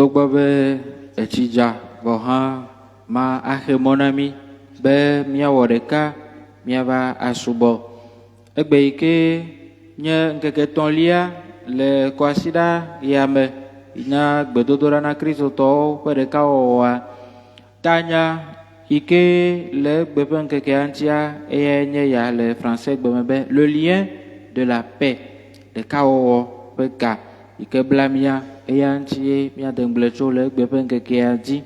Togba be etidza boha ma axe monami be miawɔ ɖeka miava asubɔ. Egbe yi ke nye ŋkeke etɔ̃lia le kɔasiɖa yame na gbedodoɖa na kristotɔwo ƒe ɖekawɔwɔa tanya yi ke le egbe ƒe ŋkekea ŋutia eyae nye ya le français gbeme be le lien de la paix, ɖekawɔwɔ ƒe ga yi ke bla mia eya ŋutie miade ŋgble tso le egbe ƒe ŋkekea dzi.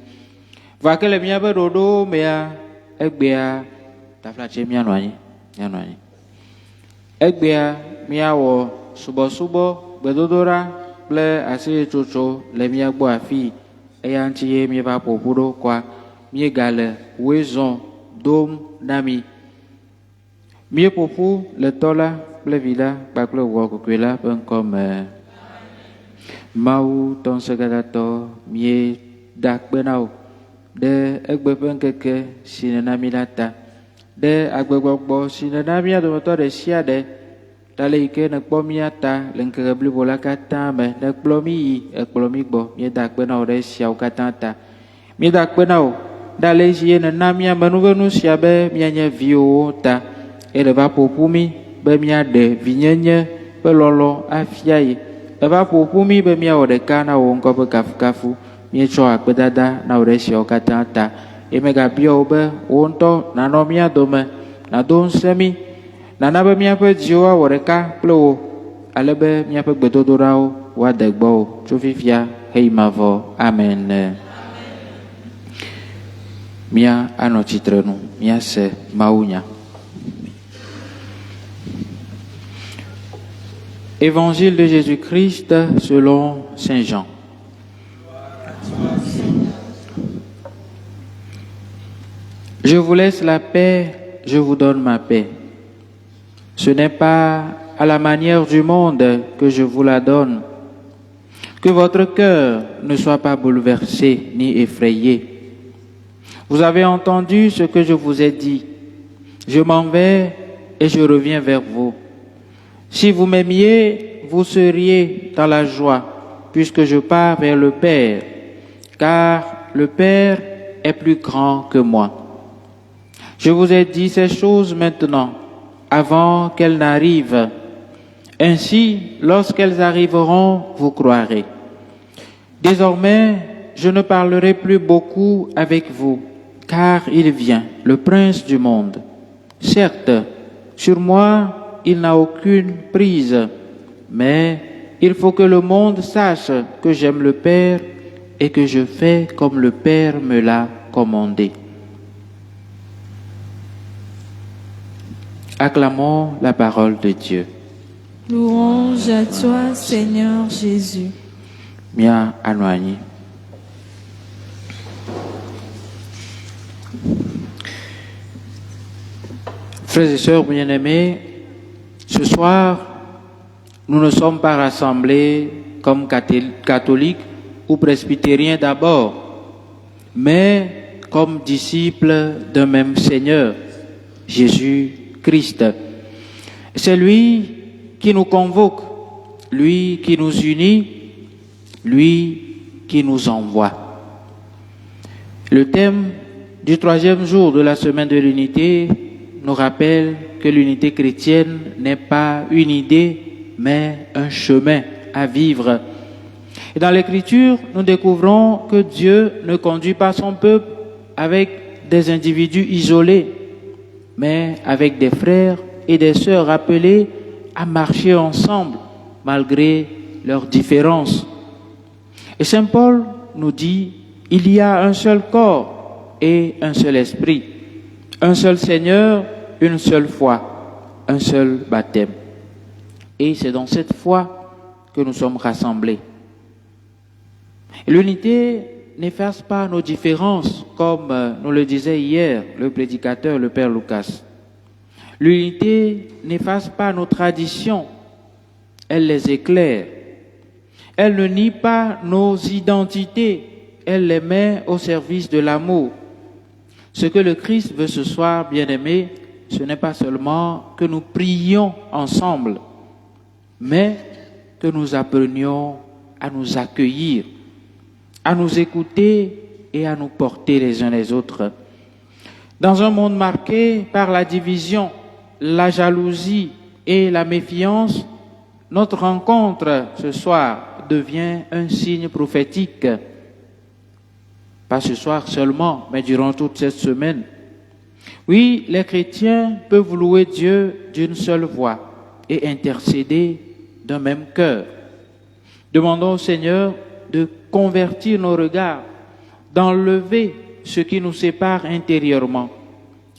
Va ke le miaƒe ɖoɖowo mea egbea taflatse mianɔ anyi. Egbea miawɔ subɔsubɔ gbedodoɖa kple aseyetsotso le mia gbɔ afii eya ŋutie mieva ƒoƒu ɖo kɔa miegale woezɔn dom na mi. Mieƒoƒu le tɔ la kple vi la kpakple wɔ kokoe la ƒe ŋkɔ me. Mawu tɔŋsegatatɔ mieda kpe na wo ɖe egbe ƒe ŋkeke si nena mi la ta, ɖe agbegbɔgbɔ si nena mia dometɔ ɖe sia ɖe ta le yi ke nekpɔ mia ta le ŋkeke blibo la katã me, nekplɔ mi yi ekplɔ mi gbɔ, mieda kpe na wo ɖe esiawo katã ta. Mieda kpe na wo ɖe ale si nena mia menuvenu sia be mianye viwo ta, ele va ƒoƒu mi be miaɖe vinyenye ƒe lɔlɔ afia yi. Eva ƒoƒu mi be miawɔ ɖeka na wo ŋkɔ ƒe kafukafu. Mietsɔ akpedada na wo ɖe esiawo katã ta. Emegabia wo be wo ŋutɔ nanɔ mia dome, nado ŋusẽ mi, nana be miaƒe dziwo awɔ ɖeka kple wo, ale be miaƒe gbedodoɖawo woade gbɔwo tso fifia heyi mavɔ. Amen. Mia anɔ tsitrenu, miase mawunya. Évangile de Jésus-Christ selon Saint Jean. Je vous laisse la paix, je vous donne ma paix. Ce n'est pas à la manière du monde que je vous la donne. Que votre cœur ne soit pas bouleversé ni effrayé. Vous avez entendu ce que je vous ai dit. Je m'en vais et je reviens vers vous. Si vous m'aimiez, vous seriez dans la joie, puisque je pars vers le Père, car le Père est plus grand que moi. Je vous ai dit ces choses maintenant, avant qu'elles n'arrivent. Ainsi, lorsqu'elles arriveront, vous croirez. Désormais, je ne parlerai plus beaucoup avec vous, car il vient, le Prince du monde. Certes, sur moi, il n'a aucune prise, mais il faut que le monde sache que j'aime le Père et que je fais comme le Père me l'a commandé. Acclamons la parole de Dieu. Louange à toi, Seigneur Jésus. Mia anwani. Frères et sœurs bien-aimés, ce soir, nous ne sommes pas rassemblés comme catholiques ou presbytériens d'abord, mais comme disciples d'un même Seigneur, Jésus-Christ. C'est lui qui nous convoque, lui qui nous unit, lui qui nous envoie. Le thème du 3e jour de la semaine de l'unité nous rappelle que l'unité chrétienne n'est pas une idée, mais un chemin à vivre. Et dans l'Écriture, nous découvrons que Dieu ne conduit pas son peuple avec des individus isolés, mais avec des frères et des sœurs appelés à marcher ensemble malgré leurs différences. Et Saint Paul nous dit, il y a un seul corps et un seul esprit, un seul Seigneur, une seule foi, un seul baptême. Et c'est dans cette foi que nous sommes rassemblés. L'unité n'efface pas nos différences, comme nous le disait hier le prédicateur, le Père Lucas. L'unité n'efface pas nos traditions, elle les éclaire. Elle ne nie pas nos identités, elle les met au service de l'amour. Ce que le Christ veut ce soir, bien-aimés, ce n'est pas seulement que nous prions ensemble, mais que nous apprenions à nous accueillir, à nous écouter et à nous porter les uns les autres. Dans un monde marqué par la division, la jalousie et la méfiance, notre rencontre ce soir devient un signe prophétique. Pas ce soir seulement, mais durant toute cette semaine. Oui, les chrétiens peuvent louer Dieu d'une seule voix et intercéder d'un même cœur. Demandons au Seigneur de convertir nos regards, d'enlever ce qui nous sépare intérieurement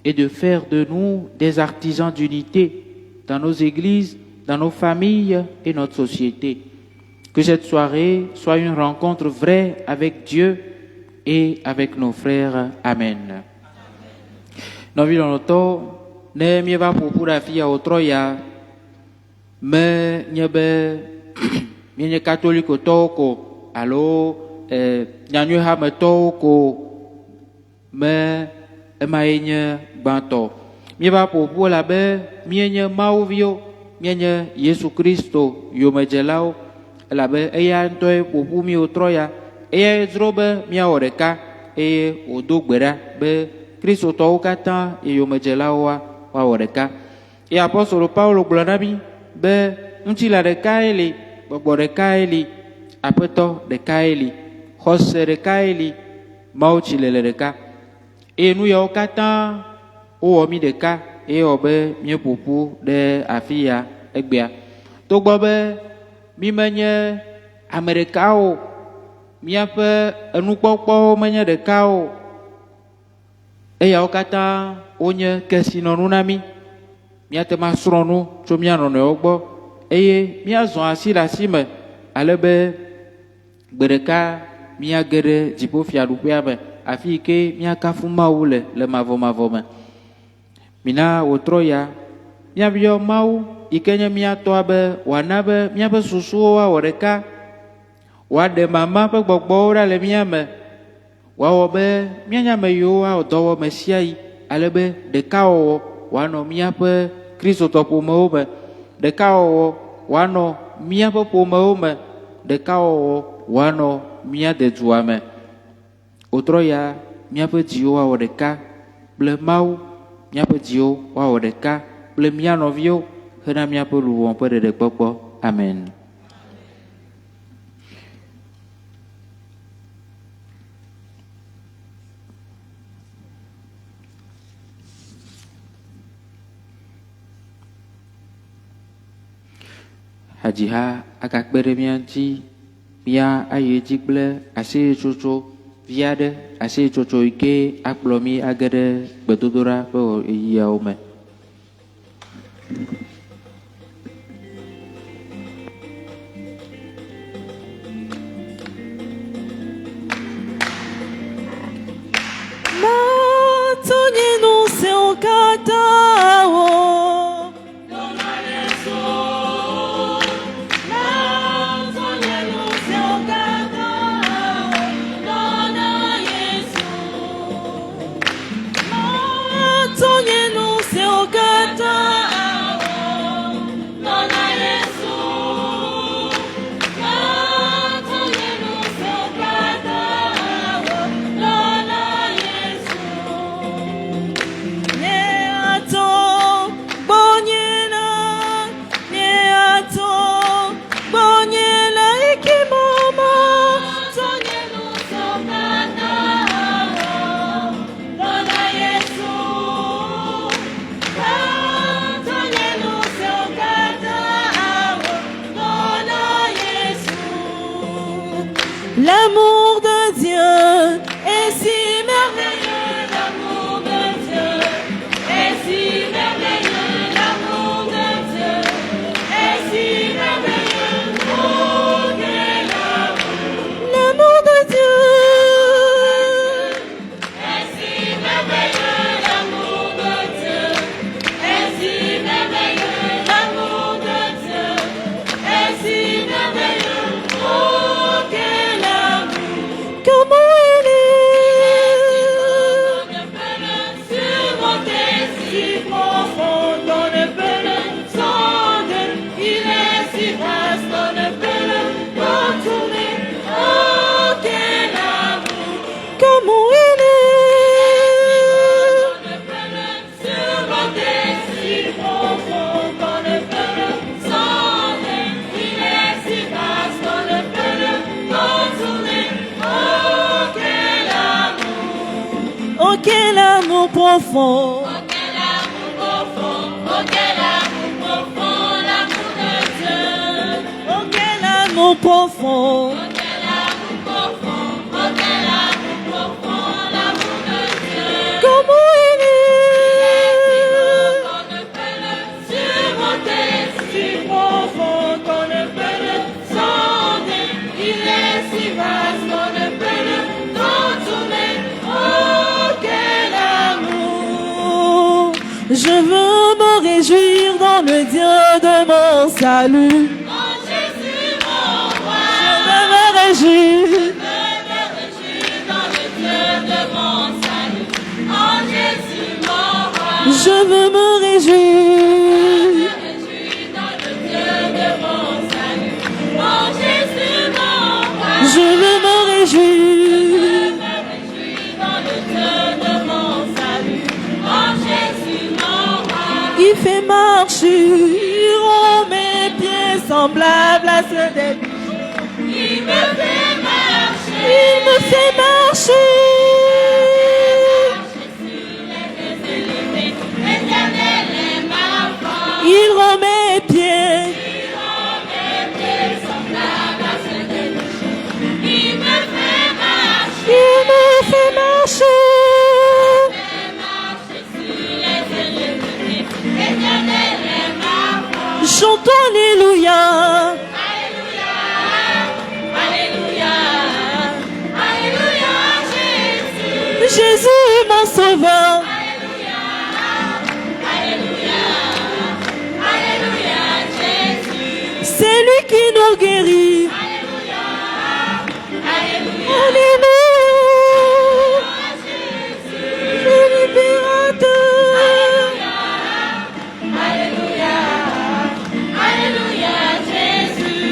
et de faire de nous des artisans d'unité dans nos églises, dans nos familles et notre société. Que cette soirée soit une rencontre vraie avec Dieu et avec nos frères. Amen. Nous vivons notre ne mi va pour la fille au Troya, mais n'y a catholique au toko, allo, n'y a pas de toko, mais maïne banto. Mi va pour la baie, mienne mauvio, mienne Jésus Christo, yomejelao, la baie ayant pour mi au Troya, et drobe mia oreka, et au dogbera, be Christo toukata, et yomejelao wa oreka. Et apôtre Paulo Glonami, be untila de kaeli, bobo de kaeli, apeto de kaeli, hose de kaeli, mauchile de ka. Et nous y kata, o omi de ka, et obe mie pupu de afia egbia. Togbobe, mi menye Amerikao, miape enukpokpo menye de kao. Et y kata, onye kesinonunami, miate masronu, chomiano ne ogbo. Et mia zon asi la sime, alebe, bereka, mia gere, jipo fialupiame. Afi ke mia kafu mau le mavo me. Mina otroya mia bio mau ikenya mia to abe wanabe mia be susu wa oreka wa de mama pe gbogbo ora le mia me wa obe mia nya me yo wa odowo mesiai alebe de kawo wa no mia pe Kristo to po mo be de kawo wa no mia pe po mo me de kawo wa no mia de tuame. Otroya miape dio wa odeka ble mau miape dio wa odeka ble mia novio hena miape luwon pe de popo. Amen. Hajiha akakbere mianti mia ayeji ble ase chocho viade ase chocho ike akplomi agede gbedodora pe yawo me. Matonye se okatao. L'amour de Dieu est si merveilleux, l'amour de Dieu est si merveilleux, l'amour de Dieu est si merveilleux, oh quel amour. L'amour de Dieu est si merveilleux, l'amour de Dieu est si merveilleux, l'amour de Dieu est si merveilleux, oh quel amour. Comment elle est quel amour profond. Oh quel amour profond, oh quel amour profond, l'amour de Dieu. Oh quel amour profond. Oh quel amour profond, oh quel amour profond, l'amour de Dieu. Comment il est On ne peut le surmonter, si profond qu'on ne peut le sonder. Il est si vaste qu'on ne peut le contourner. Oh quel amour. Je veux me réjouir dans le Dieu de mon salut. Oh Jésus mon roi, Je veux me réjouir. je me réjouis dans le Dieu de mon salut. Oh Jésus mon roi, Je veux me réjouir. je me réjouis dans le Dieu de mon salut. Oh Jésus mon roi, Je veux me réjouir. je me réjouis dans le Dieu de mon salut. Oh Jésus mon roi, Il fait marcher oh, mes pieds semblables à ceux des bijoux. il me fait marcher. Il me fait marcher. Éternel est ma force. Il rend mes pieds. Il me fait marcher. Il me fait marcher. Éternel est ma force. Chantons Alléluia. Alléluia. Alléluia. Alléluia. Jésus. Jésus est mon sauveur. Alléluia. Alléluia. Alléluia. Jésus. C'est lui qui nous guérit. Alléluia. Alléluia. Alléluia. Le libérateur. Alléluia. Alléluia. Jésus.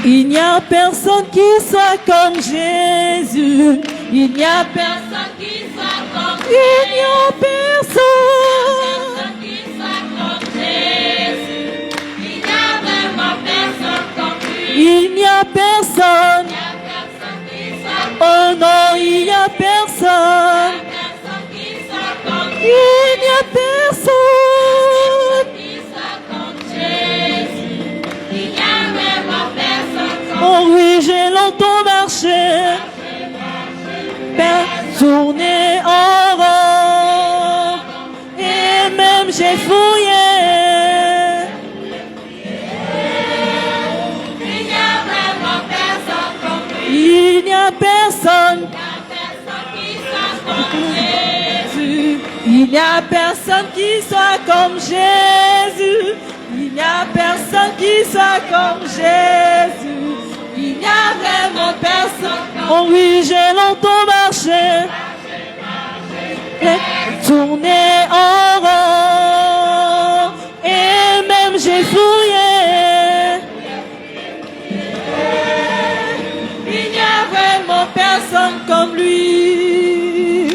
Il n'y a personne qui soit comme Jésus. Il n'y a personne. Personne qui soit comme Il n'y a personne. personne qui soit comme Jésus. Il n'y a vraiment personne comme lui. Il n'y a personne. Il n'y a personne qui soit Oh non, il n'y a personne. personne qui soit comme Il n'y a personne. qui soit comme Jésus. Il n'y a vraiment personne comme Oh oui, j'ai longtemps marché. Tourné en rond. Et même j'ai fouillé. il n'y a vraiment personne comme lui. Il n'y a personne. Il n'y a personne qui soit comme Jésus. Il n'y a personne qui soit comme Jésus. Il n'y a personne qui soit comme Jésus. Il n'y a vraiment personne. Oh oui, j'ai longtemps marché. Tourné en rond. Et même j'ai fouillé. Il n'y a vraiment personne comme lui.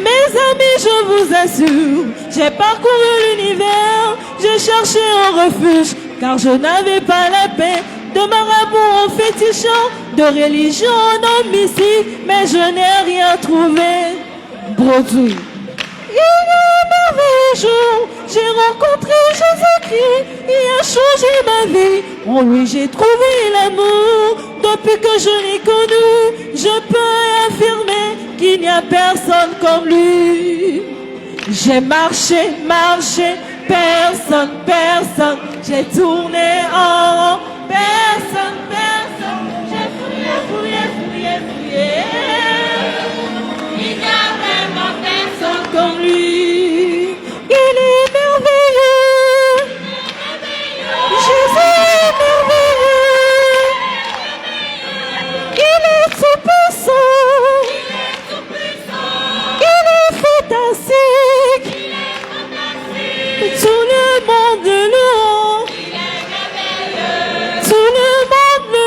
Mes amis, je vous assure, j'ai parcouru l'univers, j'ai cherché un refuge, car je n'avais pas la paix. De marabout en fétichant, de religion en homme mystique, mais je n'ai rien trouvé. Brodouille. Il y a un merveilleux jour, j'ai rencontré Jésus-Christ, il a changé ma vie. En lui j'ai trouvé l'amour, depuis que je l'ai connu, je peux affirmer qu'il n'y a personne comme lui. J'ai marché, marché, personne, personne, j'ai tourné en rond, personne, personne, j'ai fouillé, fouillé, fouillé, fouillé. Il n'y a vraiment personne Comme lui, il est merveilleux. Jésus est merveilleux. Il est tout puissant. Il est fantastique. Tout le monde le loue. Tout le monde le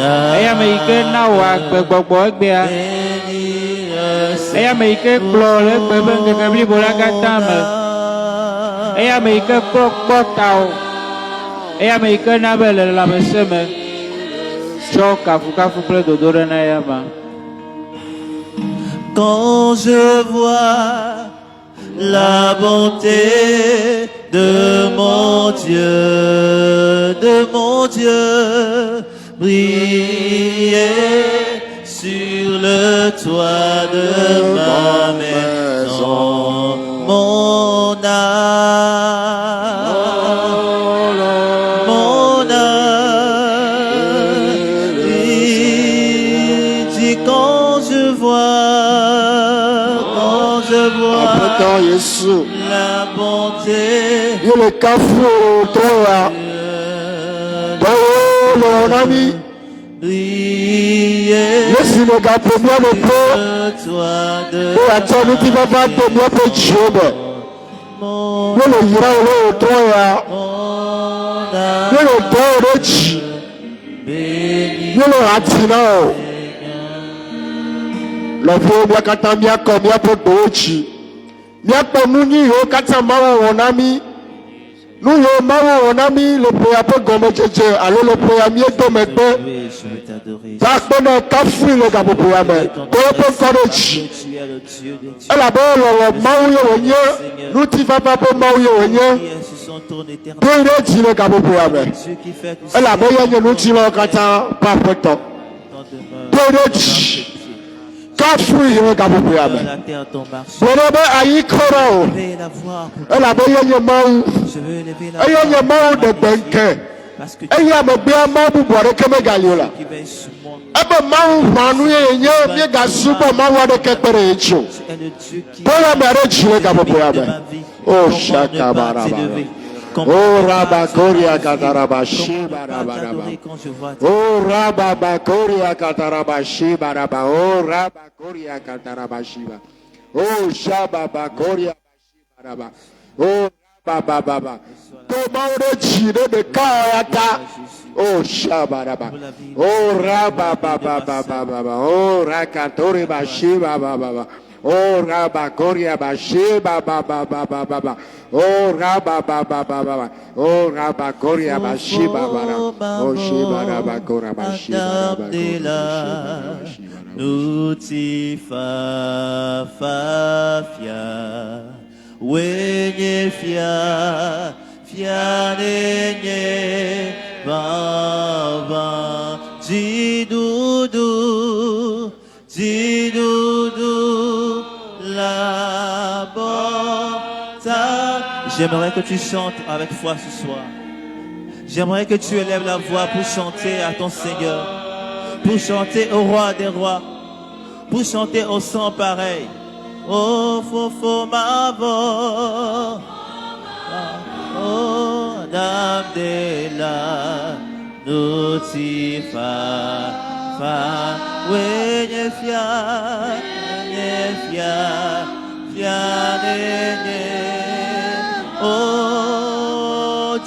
âme. Eya me yike na wò agbe gbɔgbɔ egbea. Bénis le Eya me yike kplɔ le egbe be ŋkeke blibo la katã me. Eya me yike kplɔ kpɔ tawò. Eya me yike na be le lãmesẽ me. Tsɔ kafukafu kple dodoɖe na eya ma. Quand je vois la bonté de mon Dieu briller sur le toit de ma maison, mon âme, dit quand je vois Yesu la bonté yele kafu toya lo nami briller Yesu le gapo mo le po le toit de o atoni ti baba de mo pe jobe mon le yira lo toya âme. le do rechi Bénis le atina o le vo bia kata mia ko mia po dochi mia po nuni yo kata mawo wonami nu yo mawo wonami le po apo gomo jeje alo le po ya mie to megbe je veux t'adorer. ta kpona kafu le gapo po ya me to po korechi Tu es le Dieu des dieux. ela bo lo mawo ye wonye nu ti papa po mawo ye wonye Qui est sur son trône éternel. to re ji le gapo po ya me Dieu qui fait que ela bo ye nu ti lo kata pa poto ton demeure. to re ji kafu le gapo po ya me La terre ton marché. boro be ayi koro Levez la voix pour ela bo ye mawo je veux lever la eye nye mawo de benke parce que eye me bia mawo bubu re keme galiola qui veille sur moi. ebe mawo hwanu ye nye mi ga supo mawo de kekpere echo Tu es le Dieu qui boya me re ji le gapo po ya de me ma vie. Oh, Comment shaka ne pas baraba. t'élever? Comment Oh, ne pas rabakoria t'adorer? kataraba Comment shi ne pas baraba. t'adorer quand je vois ta Oh, rabakoria kataraba shi baraba. Oh, rabakoria kataraba shiba. Oh, shabakoria shi baraba. Oh, rabababa. Tomaude chide de kayata. Oh, shabaraba. Oh, rabababa. Oh, rakatori bashi baba. Oh, rabakoria bashi baba. Oh, rabababa. Oh, rabakoria bashi baba. Oh, shiba rabakora bashi Adam de la Nutifa Fafia Wenye Fia Fia Nenye Baba Jidoudou La Bota. J'aimerais que tu chantes avec foi ce soir. J'aimerais que tu élèves la voix pour chanter à ton Seigneur, pour chanter au roi des rois, pour chanter au sang pareil. Oh, fofo mavo, oh, dame de la notifa, fa, wenye fia, oh,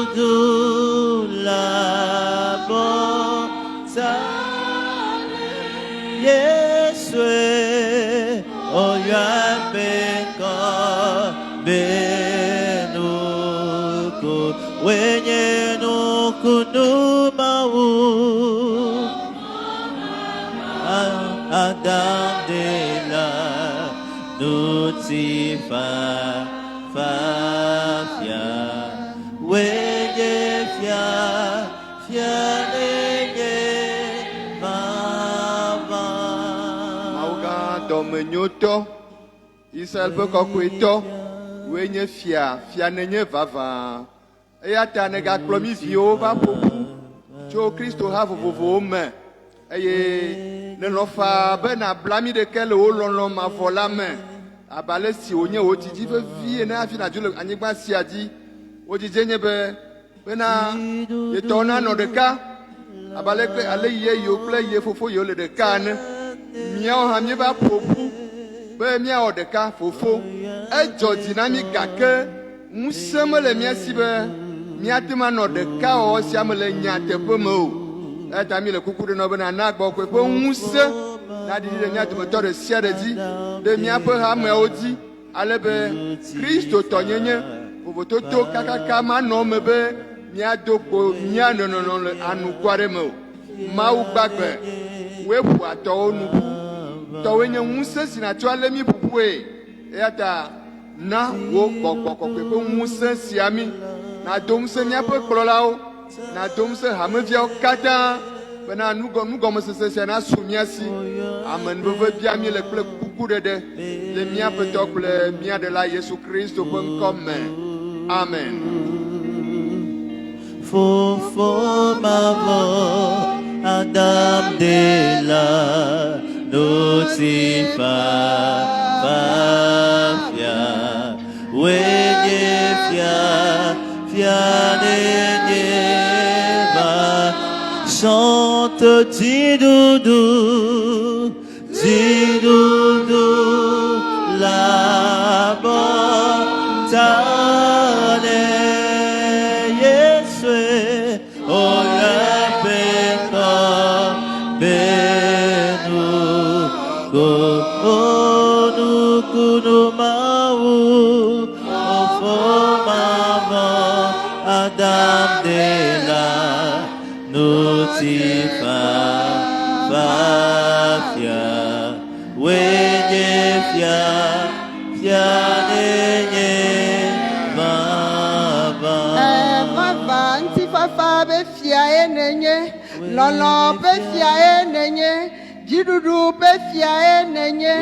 Jidoudou, la bota, Yeswe, oh, yuapeko, benuku, wenye nukunumau, Adam de la Nutifa Fafia Wenye Fia Nenye Baba. Mauga domenyoto Israel be kokoeto wenye fia nenye vava eya ta ne ga kplo mi viwo va poku tso Kristo ha vovovowo me eye ne lɔfa be na bla mi ɖeke le wo lɔlɔ mavɔ la me abale si wonye wo didi vevi ne hafi na dzo le anyigba sia dzi wo didi nye be bena yetɔwo nanɔ ɖeka abale kple ale yie yiwo kple yie fofo yiwo le ɖeka ne miawo hã mi va ƒoƒu be miawɔ ɖeka fofo edzɔ dzi na mi gake ŋusẽ mele mia si be míate manɔ ɖeka wɔ sia me le nyateƒe me o. Eta mi le kuku ɖe nɔ bena na gbɔ koe ƒe ŋusẽ naɖiɖi ɖe mía dometɔ ɖe sia ɖe dzi, ɖe míaƒe hameawo dzi, ale be Kristo tɔnyenye vovototo kakaka manɔ me be míado kpo mía nɔnɔnɔ le anuku aɖe me o. Mawu gbagbe, woe ƒo atɔwo nuku, tɔwoe nye ŋusẽ si natsɔ alé mi ƒuƒue, eya ta na wo gbɔgbɔ kɔkɔe ƒe ŋusẽ sia mi, nado ŋusẽ míaƒe kplɔlawo, nado ŋusẽ hameviawo katã, bena nugɔmesese sia nasu mía si, amenuveve bia mi le kple kukuɖeɖe le míaƒe tɔ kple mía ɖela Yesu Kristo ƒe ŋkɔ me. Amen. Fofo mavo Adam de la Nocifa Fafia Wenye fia nenye va chante Tidoudou la bontane Adam de la Nocifa Fafia Wenye fia nenye Mava Ntifafa be fia enenye Lolo be fia enenye Jidudu be fia enenye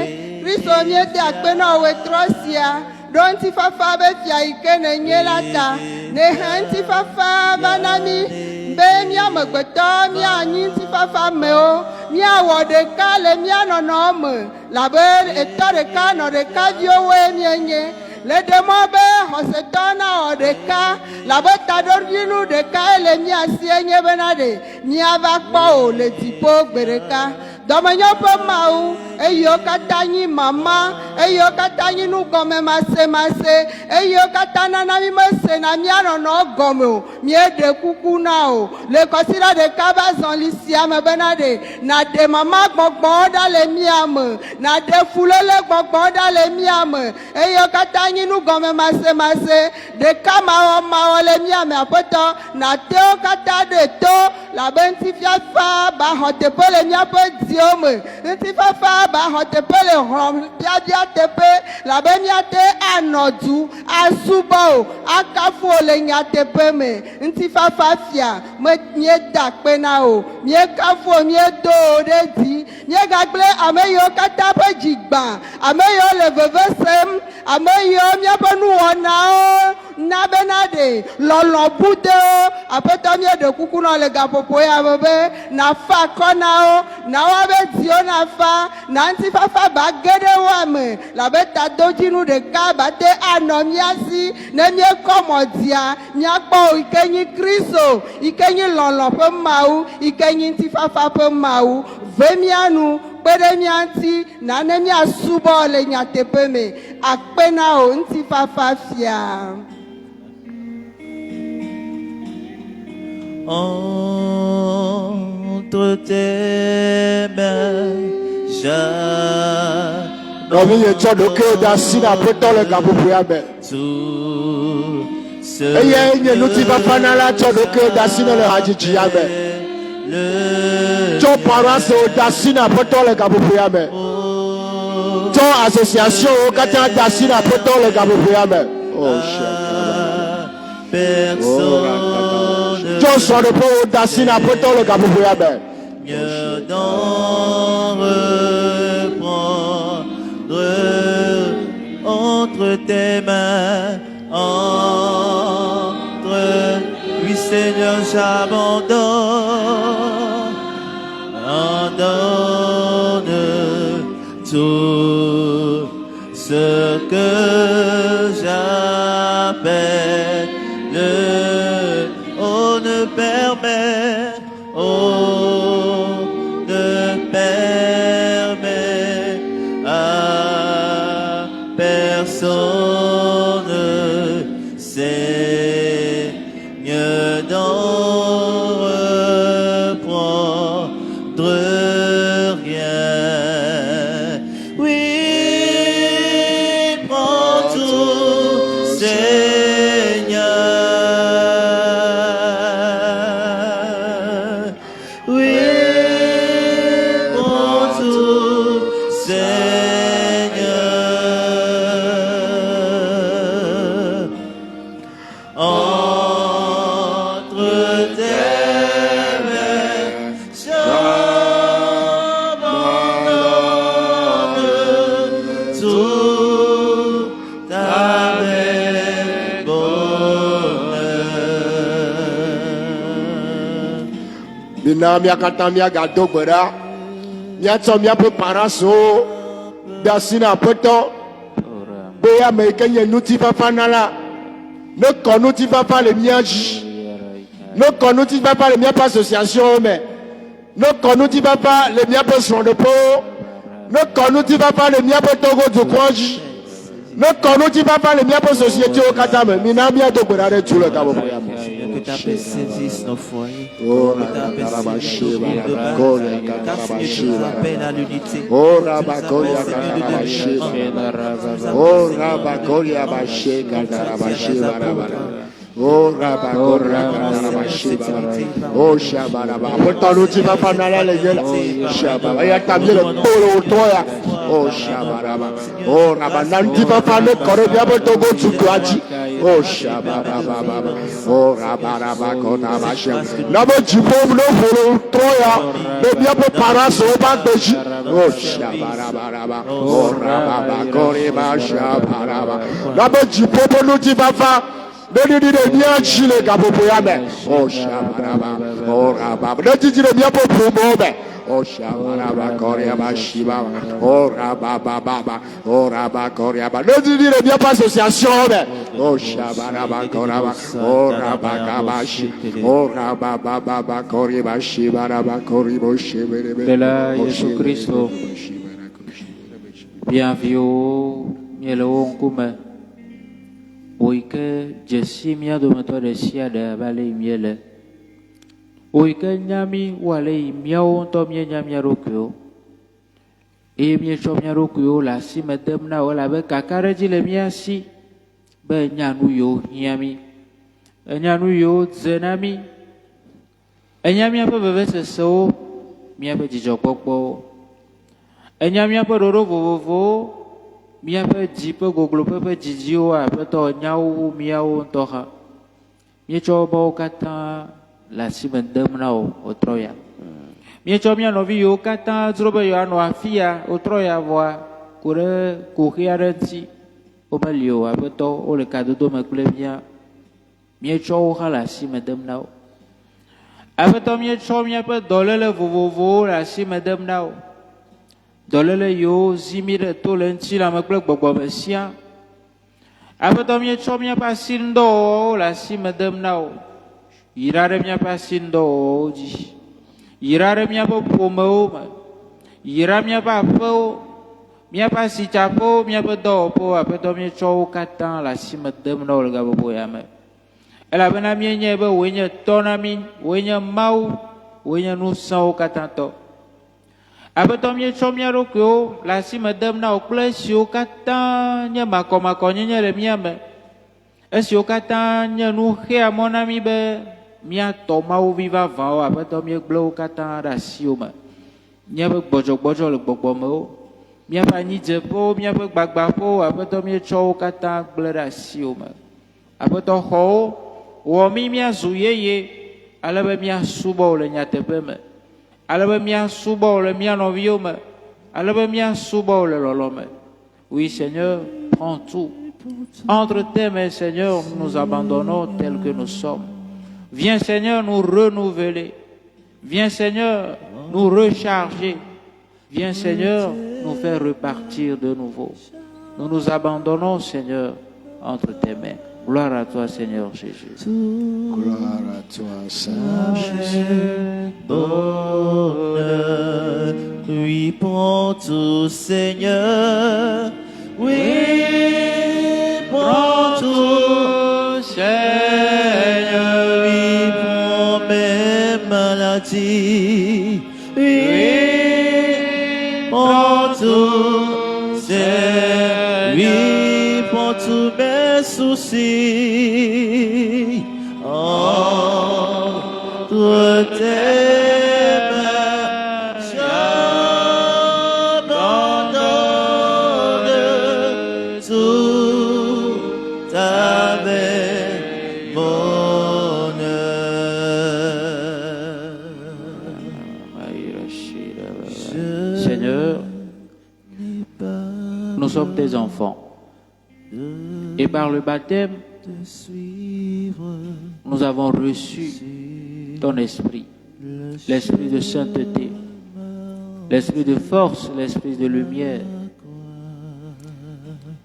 Kristo miete akpena we trosia Don tifafa be fia ikenenye lata Ne hanti fafa banami be mia megbeto mia anyi tifafa meo mia wodeka le mia nono me la be eto deka no deka viowe mienye le demo be hosetona odeka la be tadorinu deka le mia sienye benade mia va kpo le tipo gbereka Domenyo pe mau, eyo katanyi mama, eyo katanyi nu gome mase, eyo katana na mi mase na miano no gome, miede kuku nao, le kosira de kaba zonlisia me benade, na de mama gbogboda le miame, na de fulele gbogboda le miame, eyo katanyi nu gome mase, de kama mao le miame apoto, na teo kata de to, la benti fiafa, ba hotepe le miape diome, nti fafa ba hotepele hom biabia tepe la bemiate anodu asubo akafu ole nyatepe me nti fafa fia me mieda pena o miekafu miedo dedi miegagble ameyo katape jigba ameyo le vevesem ameyo miabanu ona o na benade lolo bude apeto miede kuku no le gapopo ya bebe na fa kona o na wa be dio na fa na nti fafa ba gede wa me la beta dojinu de ka bate anomiasi ne mie komodia mia po ikenyi Kristo ikenyi lolo pe mau ikenyi nti fafa pe mau vemianu pere mianti na ne mia subo le nyatepe me akpena o nti fafa fia entre tes mains, Nomi ye tso doke da sina poto le gabubuya be. Eye nye nuti papa na la tso doke da sina le hajiji ya be. Tso paroisse o da sina poto le gabubuya be. Tso association o kata da sina poto le gabubuya be. Oh personne. Tso so de po o da sina poto le gabubuya be. Mieux d'en reprendre entre tes mains, entre lui Seigneur j'abandonne, abandonne tout ce que j'appelle, oh ne permet, ne permet à personne, Seigneur. mina miakata miagado gbera miatsɔ miaƒe paraso de asi na aƒetɔ be ame yi ke nye ŋutifafa na la ne kɔ ŋutifafa le mía dzi ne kɔ ŋutifafa le míaƒe association me ne kɔ ŋutifafa le míaƒe srɔ̃ɖeƒewo ne kɔ ŋutifafa le míaƒe togo dukɔ dzi ne kɔ ŋutifafa le míaƒe sociétéwo katã me mina miado gbe ɖa ɖe tu le gaƒoƒo ya me. Que ta paix saisisse nos foyers. Oh, Que ta paix saisisse nos vies de Rabba, base. Car Seigneur, tu nous appelles à l'unité. Oh, Tu nous appelles, Seigneur, de devenir un. Oh, Rabakoria Bashe, Gadarabashi, Oh, Rabakoria Gadarabashi, Oh, Shabaraba. Pourtant, nous tu vas pas dans la gueule. Shabaraba. Il y a ta vie le polo au toya. Oh, Shabaraba. Oh, Rabanan, tu vas pas le corps bien pour Togo Tsukwati. Oh, Shabaraba. Oh, Rabaraba, Konabashi. Nabo Jibom, no polo au toya. Le bien pour Paraso, Badoji. Oh, Shabaraba. Oh, Rabakoria Shabaraba. Nabo Jibom, no tu vas pas. Ne dis de bien chile gabopo yame. Oh shabaraba. Oh rababa. Ne dis de bien pour promover. Oh shabaraba koria bashiba. Oh rababa baba. Oh rababa koria ba. Ne dis de bien pas association. Oh shabaraba koraba. Oh rababa bashi. Oh rababa baba koria bashiba raba koribo shibere. De la Jésus Christ. Bienvenue. Mielo onkume. Oike Jesi mia dometo de sia de vale miele. Oike nyami wale miao to mia nyami rokyo. E mia cho mia rokyo la si medem na wala be kakare ji le mia si be nyanu yo nyami. Nyanu yo zenami. Nyami apa bebe seso mia pe jijo popo. Nyami apa roro vovovo. Miaƒe dzi ƒe gogloƒe ƒe dzidziwo aƒetɔ nyawo miawo ŋutɔ hã míetsɔ wobawo katã le asime dem na wo wotrɔ ya míetsɔ mía nɔvi yiwo katã dzro be yewoanɔ afi ya wotrɔ ya vɔa ko ɖe koxe aɖe ŋuti womeli o aƒetɔ wole kadodo me kple mía míetsɔ wo hã le asime dem na wo aƒetɔ míetsɔ míaƒe dɔléle vovovowo le asime dem na wo dɔléle yiwo zi mi ɖe to le ŋutilãme kple gbɔgbɔme sia aƒetɔ míetsɔ míaƒe asinudɔwɔwɔwo le asime dem na wo yra ɖe míaƒe asinudɔwɔwɔwo dzi yra ɖe míaƒe ƒomewo me yra míaƒe aƒewo míaƒe asitsaƒewo míaƒe dɔwɔƒewo aƒetɔ míetsɔ wo katã le asime dem na wo le gaƒoƒo ya me elabena míenyae be wòe nye tɔ na mí wòe nye Mawu wòe nye ŋusẽwo katã tɔ aƒetɔ míetsɔ mía ɖokuiwo le asime dem na wo kple esiwo katã nye makɔmakɔnyenye le mía me esiwo katã nye nu xea mɔ na mí be míatɔ Mawuvi vavãwo aƒetɔ míegblẽ wo katã ɖe asiwo me míaƒe gbɔdzɔgbɔdzɔ le gbɔgbɔmewo míaƒe anyidzeƒewo míaƒe gbagbãƒewo aƒetɔ míetsɔ wo katã gblẽ ɖe asiwo me aƒetɔ xɔwo wɔ mí míazu yeye ale be míasubɔ wo le nyateƒe me ale be míasubɔ wo le mía nɔviwo me ale be míasubɔ wo le lɔlɔ me oui Seigneur prends tout entre tes mains Seigneur nous nous abandonnons tels que nous sommes viens Seigneur nous renouveler viens Seigneur nous recharger viens Seigneur nous faire repartir de nouveau nous nous abandonnons Seigneur entre tes mains. Gloire à toi, Seigneur Jésus. Gloire à toi, Seigneur Jésus. Bonheur, oui pour tout, Seigneur. Oui pour tout, Seigneur. Oui pour mes maladies. Oui pour tout, Seigneur. Oui pour tous mes soucis, entre tes mains, j'abandonne tout avec bonheur. Seigneur, nous sommes tes enfants. Et par le baptême, nous avons reçu ton esprit. l'esprit de sainteté, l'esprit de force, l'esprit de lumière.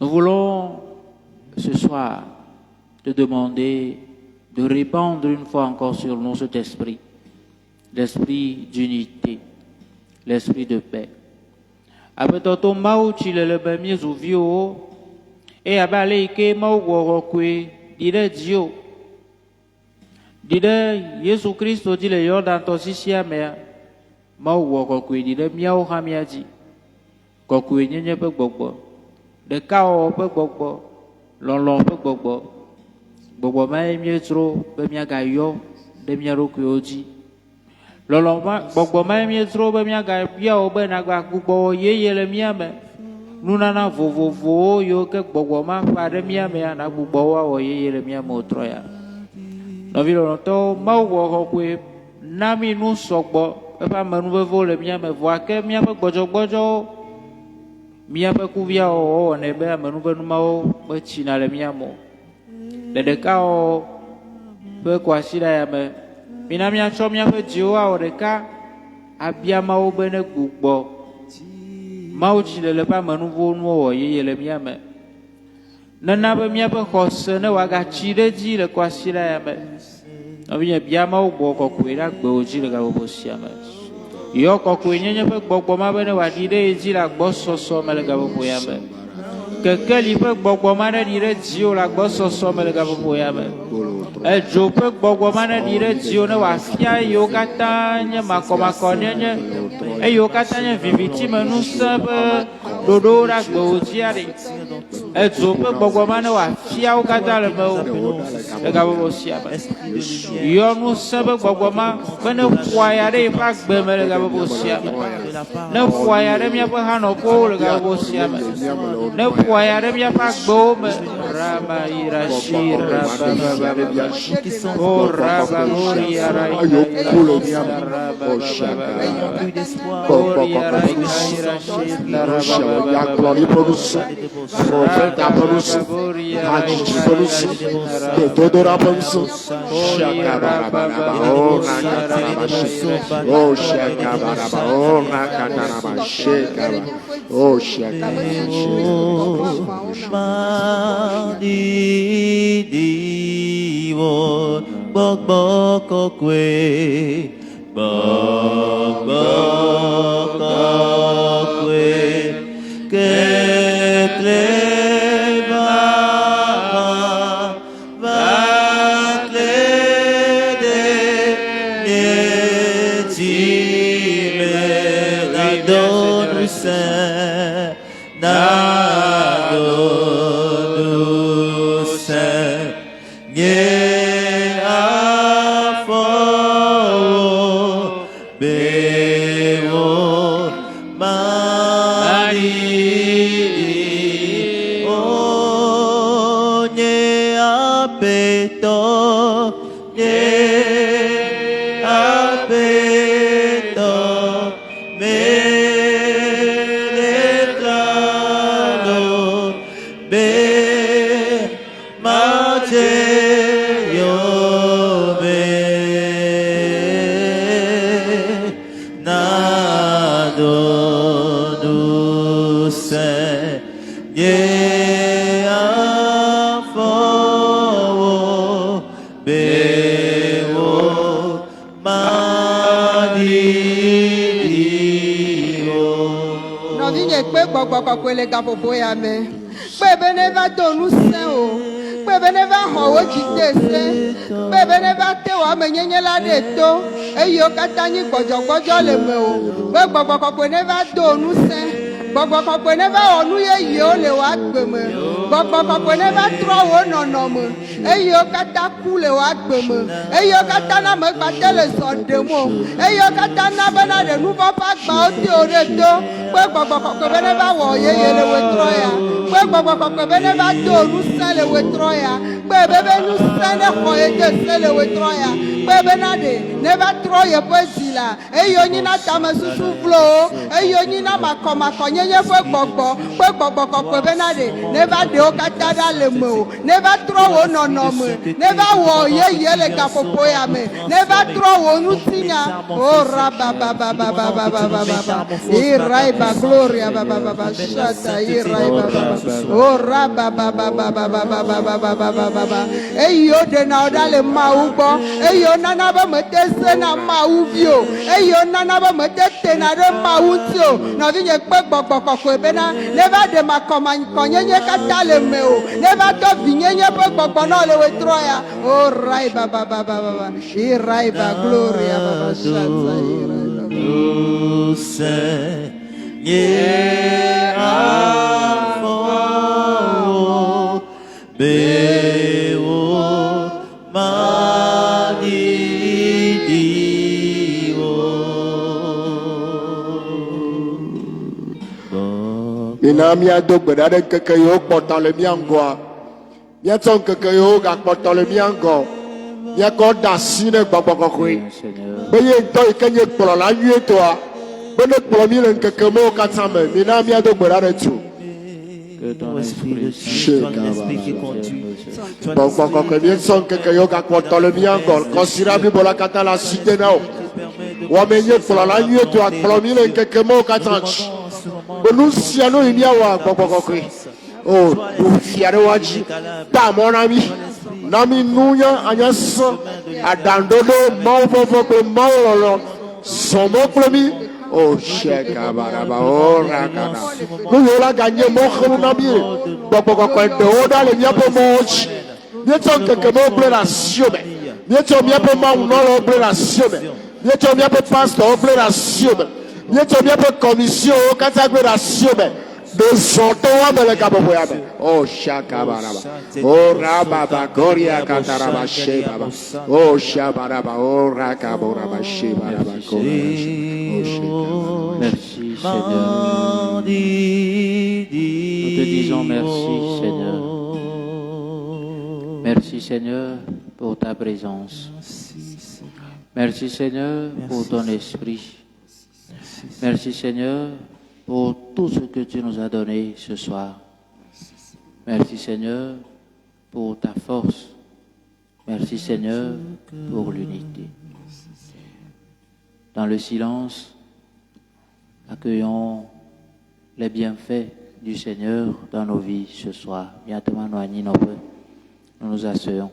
Nous voulons ce soir te demander de répandre une fois encore sur nous cet esprit, l'esprit d'unité, l'esprit de paix. Après ton mot, tu le premier ouvio, et abalé que mot worokwe, dire Dieu, dire Jésus Christ, dit le yor dans ton sixième mère, mot worokwe, dire miao hamiadi, kokwe nye pe gbogbo, de kao pe gbogbo, lon pe gbogbo, gbogbo ma emie tro, be mia gayo, de mia rokwe oji. Loloma gbogbo ma emie tro be mia gayo be na gba gbogbo yeye le mia me. Nunana vovovo yo ke gbogbo ma fa de mia me na gbogbo wa o yeye le mia mo tro ya. No vi lo to ma wo ko kwe na mi nu sogbo e pa manu vevo le mia me vo ke mia pe gbojo mia pe ku via o ne be manu be nu ma o be china le mia mo. Le de ka o pe kwa shira ya me. Mina mia cho mia pe jiwa o de ka abia ma o be ne gbogbo. Mauchi le pas manuvo no ye le mia me. Nana be mia pe khose ne wa ga chi de ji le kwa shira ya me. No bi bia ma o bo ko ku ira gbe o ji le ga bo sia me. Yo ko ku nyenye pe gbogbo ma be ne wa di de ji la gbo soso me le ga bo ya me. Keke li pe gbogbo ma ne di de ji o la gbo soso me le ga bo ya me. E jo pe gbogbo ma ne di de ji o ne wa fia yo kata nye makoma nye. E yo kata nye viviti me nu sebe dodo ra gbe o ji ari. E jo pe gbogbo ma ne wa fia o kata le me o le ga bo sia me. Yo nu sebe gbogbo ma be ne kwa ya de pa gbe me le ga bo sia me. Ne kwa ya de mi pa ha no ko le ga bo sia me. Ne kwa ya de mi pa gbo me rama ira shira baba oh raba gori ara bok bok kokwe bok bok kokwe que cleva va clede ti me la don se na do se le gapopo ya me bebe ne va to nu se o bebe ne va ho wo jite se bebe ne va te wa me nyenye la de to eyo kata ni gbojo le me o gbogbo ne va to nu se gbogbo ne va onu ye o le wa gbe me gbogbo ne va tro wo nono me eyo kata ku le wa gbe me eyo kata na me gba tele so de mo eyo kata na bana de nu pa gba o ti o re to gbogbo ne va wo ye le we tro ya gbɔgbɔ kɔkɔe be ne va do nusẽ le wetrɔ ya kpe be nusẽ ne xɔ ye de se le wetrɔ ya kpe bena ɖe ne va trɔ yeƒe zi la eyo nyina tame susu vlowo eyo nyina makɔnyenye ƒe gbɔgbɔ ƒe gbɔgbɔ kɔkɔe bena ɖe ne va ɖewo katã ɖa le me o ne va trɔ wo nɔnɔme ne va wɔ yeye le gaƒoƒo ya me ne va trɔ wo ŋutinya o rababababababababa iraiba gloria bababa shata iraiba o rababababababababa eyo ɖena wo ɖa le mawu gbɔ eyo nana be mete sena mawu vi o eyo nana be mete tena ɖe mawu ŋuti o nɔvinye kpe gbɔgbɔ kɔkɔe bena ne va ɖe makɔnyenye katã le me o ne va tɔ vinyenye ƒe gbɔgbɔ na le wetrɔ ya o raiba babababa iraiba gloria baba shata iraiba Ô Seigneur, avant, béo, Mina miado gbeɖa ɖe ŋkeke yiwo kpɔtɔ le mía ŋgɔa. Míatsɔ ŋkeke yiwo gakpɔtɔ le mía ŋgɔ. Míakɔ da asi ɖe gbɔgbɔ kɔkɔe. Be ye ŋutɔ yi ke nye kplɔla nyuietɔa, be ne kplɔ mí le ŋkeke mewo katã me. Mina miado gbeɖa ɖe tu. Gbɔgbɔ kɔkɔe míetsɔ ŋkeke yiwo gakpɔtɔ le mía ŋgɔ. Kɔsiɖa blibo la katã le asi de na wo. Wɔme nye kplɔla nyuietɔa kplɔ mí le ŋkeke mewo katã dzi. Benu sia nu yi míawɔ gbɔgbɔ kɔkɔe o ɖo fia ɖe wa dzi ta mɔ na mi nunya anyasɔ aɖaŋɖoɖo mawu vɔvɔ kple mawu lɔlɔ zɔmɔ kple mi o sɛ kabaraba o rakana nu yiwo la ganye mɔxenu na mi gbɔgbɔ kɔkɔe ɖewo ɖa le míaƒe mɔwo dzi míetsɔ ŋkeke mewo gblẽ ɖe asiwo me míetsɔ míaƒe mawunɔlawo gblẽ ɖe asiwo me míetsɔ míaƒe pastɔwo gblẽ ɖe asiwo me míetsɔ míaƒe kɔmisiɔwo katã gblẽ ɖe asiwo me ɖe zɔtɔwo ame le gaƒoƒo ya me o shakabaraba o rababa goria kataraba shebaba o shabaraba o rakaboraba shebaraba Merci Seigneur. Nous te disons merci Seigneur. Merci Seigneur pour ta présence. Merci Seigneur pour ton esprit. Merci Seigneur pour tout ce que tu nous as donné ce soir. Merci Seigneur pour ta force. Merci Seigneur pour l'unité. Dans le silence, accueillons les bienfaits du Seigneur dans nos vies ce soir. Nous nous asseyons.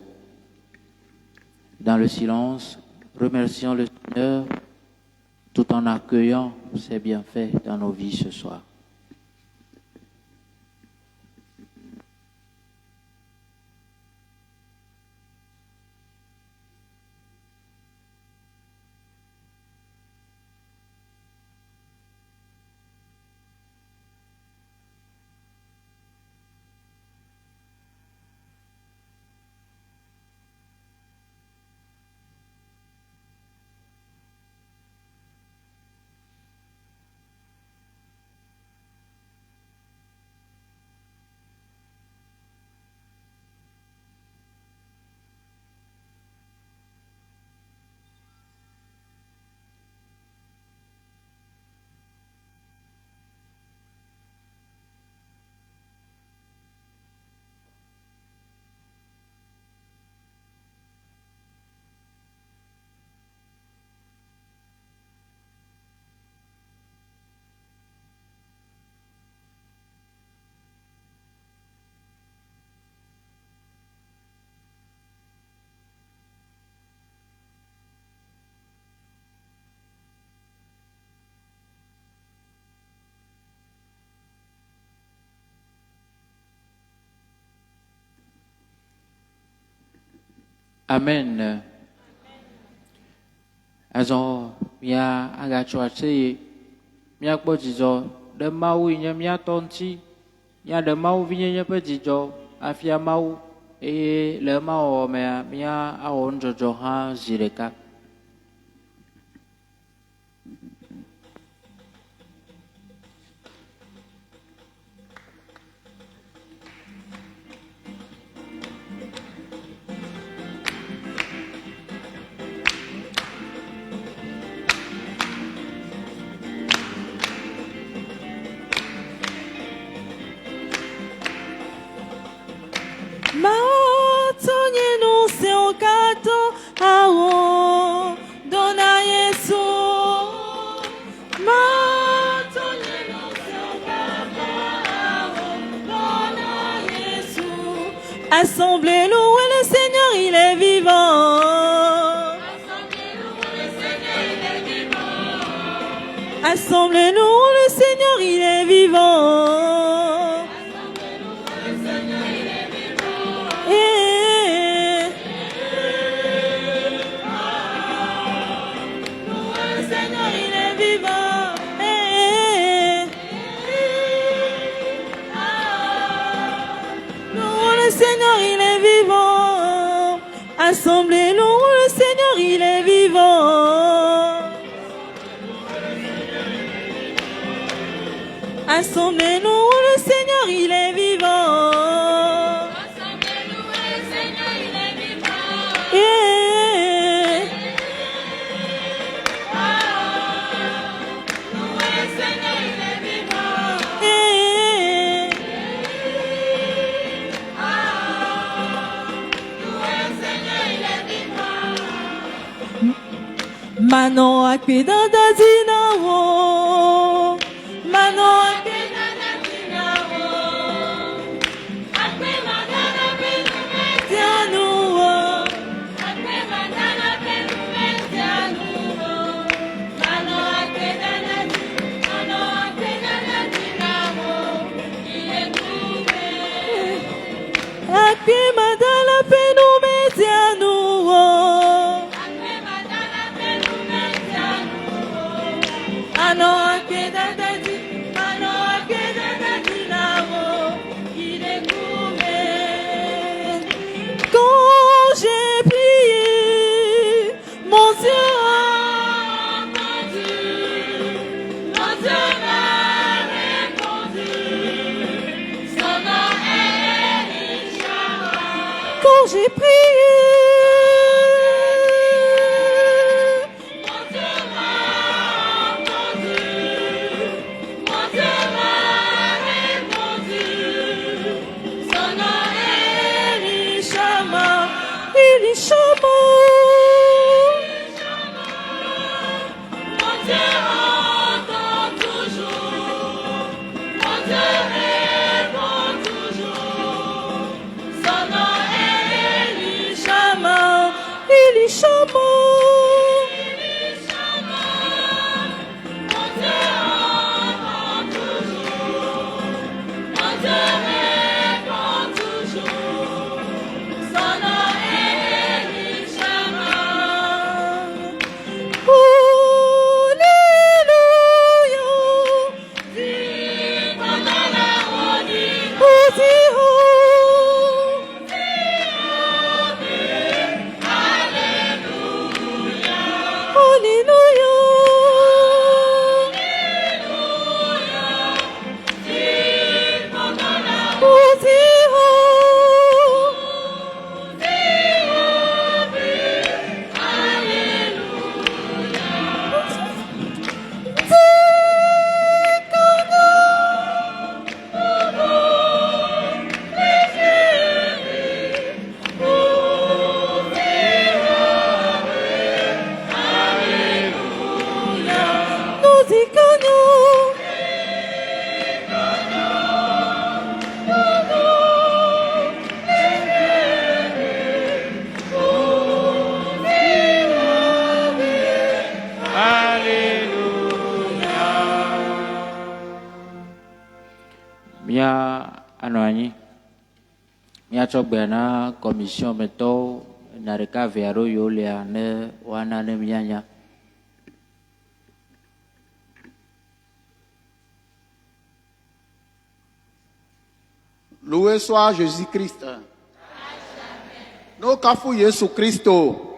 Dans le silence, remercions le Seigneur tout en accueillant ses bienfaits dans nos vies ce soir. Amen. Azɔ mia agatso aseye miakpɔ dzidzɔ ɖe Mawu yi nye miatɔ ŋuti miaɖe Mawu vinyenye ƒe dzidzɔ afia Mawu eye le emawɔwɔ mea mia awɔ nudzɔdzɔ hã zi ɖeka. Assemblez-nous, le Seigneur, il est vivant. Assemblez-nous, le Seigneur, il est vivant. Le Seigneur, il est vivant. Le Seigneur, il est vivant. Assemblez-nous, le Seigneur, il est vivant. Assemblez-nous, le Seigneur, il est vivant. Assemblez-nous, le Seigneur, il est vivant. Le Seigneur, il est vivant. Le Seigneur, il est vivant. Manon akpidanda dinawo. Manon Akpedana dinawo. Akpedana akpidanawo. Akpedana penumendianuwo. Mano akpedana dinawo. Il est trouvé. Akpimadala penumetianuwo. Akpedana penumendianuwo. Manon akpidanda dinawo. Il est trouvé. Quand j'ai prié, mon Dieu a Entendu, mon Dieu m'a répondu. Son nom est Elishama. quand j'ai prié. Mon Dieu m'a entendu. Mon Dieu m'a répondu. Son nom est Elishama, Elishama. Mon Dieu entend toujours. Mon Dieu répond toujours. Son nom est Elishama, Elishama. Elishama. Mon Dieu entend toujours. Mon Dieu répond toujours. Son nom est Elishama. Alléluia. Dis pendant la rodine. Odiho. anwanyi miatsɔgbe na commission metɔwo na ɖeka vea ɖo yiwo lia ne woana ne mianya. Loué soit Jésus-Christ. Nous cafou Jésus Christo.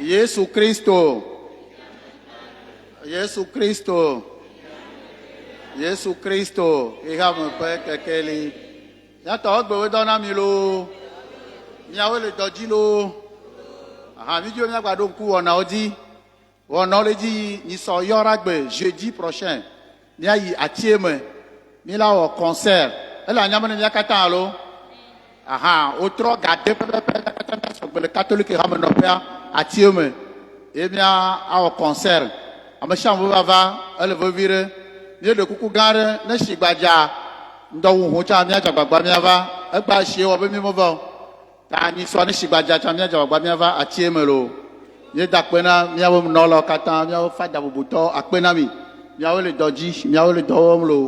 Jésus Christo. Jésus Christo. Jésus Christo. Et à mon père quelqu'un. Y'a ta ogbe dans la milo. Y'a le dodilo. Ah, mi Dieu m'a gardé coup on a dit. On a dit ni so yoragbe jeudi prochain. Y'a y atieme. Mi la au concert. Elle a nyamane nya kata alo. Aha, otro gade le catholique ramène père atieme. Et bien au concert. Ama chambo bava, elle veut virer. Ni de kuku gare ne shigbaja. ndɔwu ho tsa míadza gbagba míava egba sie wɔ be mímɔvɔ ta nyisɔ ne si gbadza tsa míadza gbagba míava atie me lo míeda akpe na míawo nɔlawo katã míawo fada bubutɔ akpe na mi míawo le dɔ dzi míawo le dɔ wɔm lo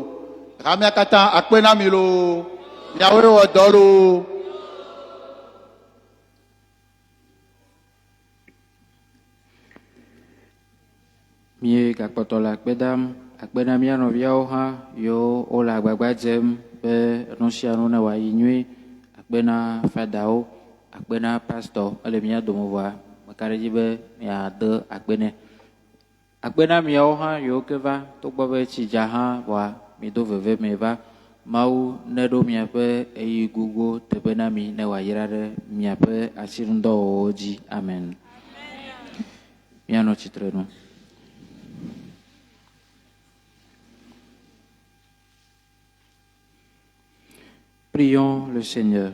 ha mía katã akpe na mi lo míawo le wɔ dɔ lo. Mie gakpɔtɔ le akpe dam akpe na mía nɔviawo hã yiwo wole agbagba dzem be nu sia nu ne wòayi nyuie, akpe na fadawo, akpe na pastor ele mía dome voa meka ɖe dzi be miade akpe nɛ. Akpe na miawo hã yiwo ke va togbɔ be tsi dza hã voa mido veve me va, Mawu neɖo miaƒe eyi gugu teƒe na mi ne wòayra ɖe miaƒe asinudɔwɔwɔwo dzi. Amen. Míanɔ tsitre nu. Prions le Seigneur.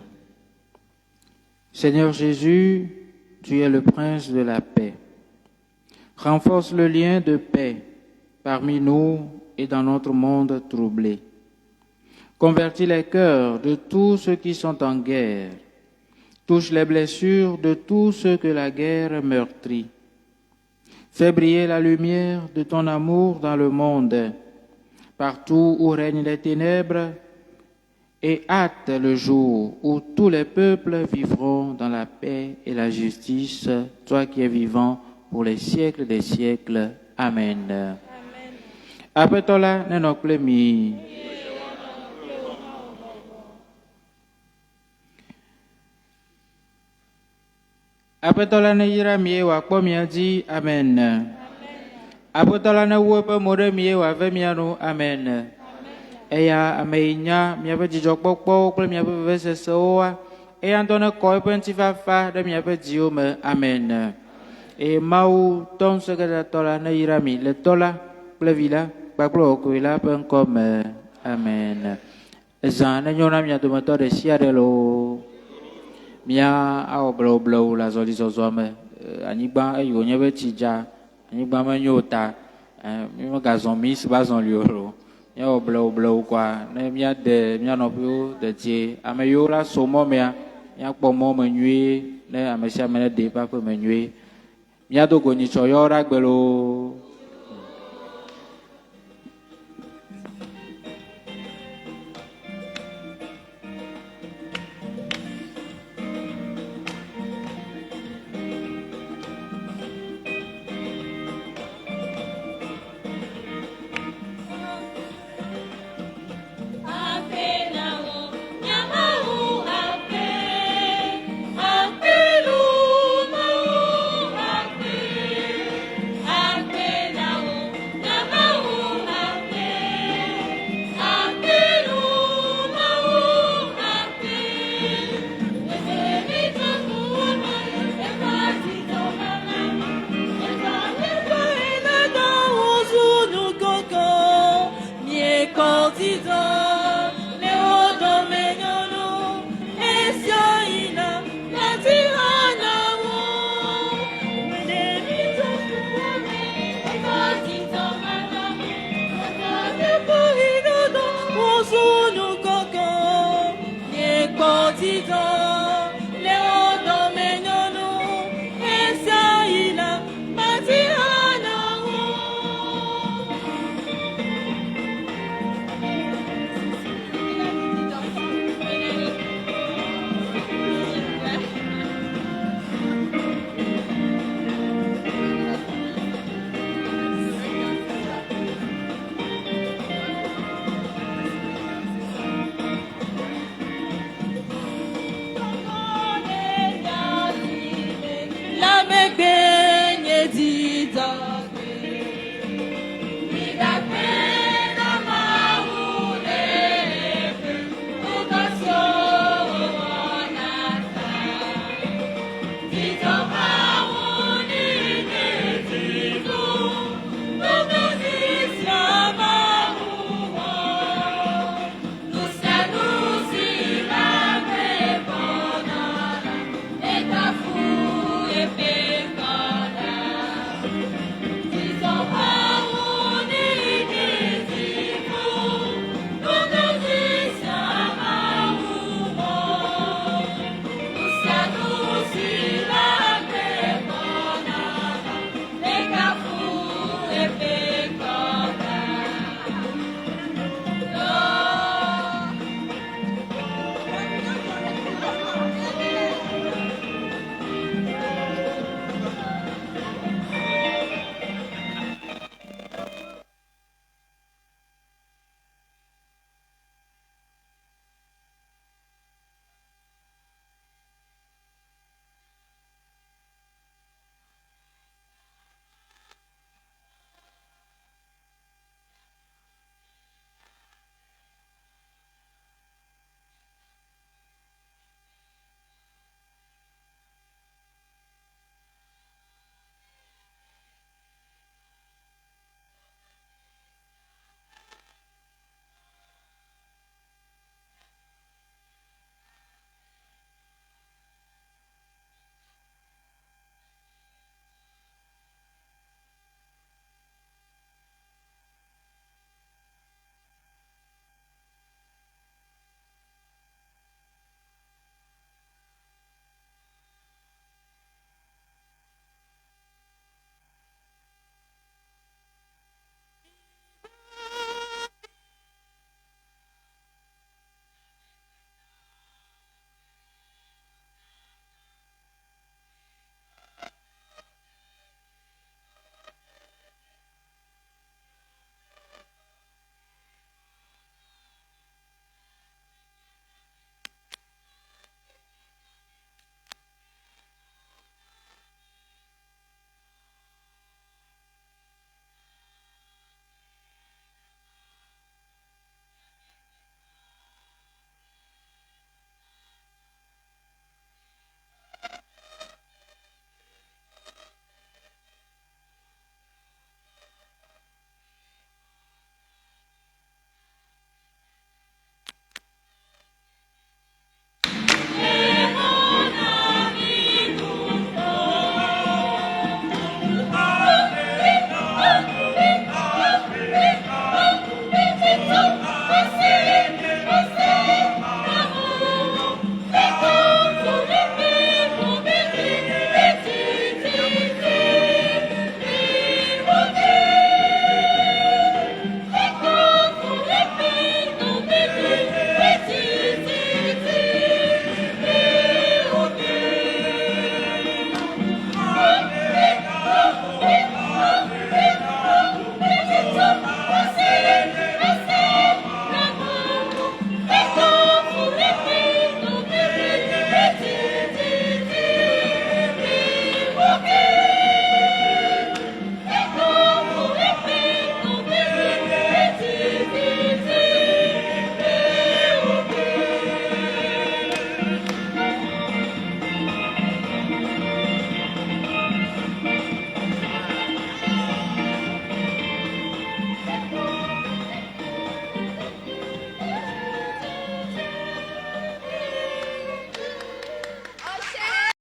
Seigneur Jésus, tu es le prince de la paix. Renforce le lien de paix parmi nous et dans notre monde troublé. Convertis les cœurs de tous ceux qui sont en guerre. Touche les blessures de tous ceux que la guerre meurtrit. Fais briller la lumière de ton amour dans le monde, partout où règnent les ténèbres, et hâte le jour où tous les peuples vivront dans la paix et la justice, toi qui es vivant pour les siècles des siècles. Amen. Apetola nenokple mi. Apetola ne yira mi wakpo mia di. Amen. Apetola ne wo pe more mi wa ve mianu. Amen. Eya ameinya miaƒe dzidzɔkpɔkpɔwo kple miaƒe vevesesewoa eya ŋutɔ nekɔ eƒe ŋutifafa ɖe miaƒe dziwo me. Amen. Eye Mawu tɔ ŋusẽkatãtɔ la neyra mi le tɔ la kple vi la kpakple Wɔkoe la ƒe ŋkɔ me. Amen. Zã nenyo na mia dometɔ ɖe sia ɖe loo. Mía awɔ blewublewu le azɔlizɔzɔa me. Anyigba eyi wònye be tsi dza, anyigba menyo o ta míegazɔ mi si va zɔli o lo. Míawɔ blewublewu kɔa ne míaɖe mía nɔƒewo de tie. Ame yiwo la so mɔ mea míakpɔ mɔ me nyuie ne ame sia ame ne ɖe eƒe aƒe me nyuie. Míado go nyitsɔ yɔ ɖe agbe loo. Tito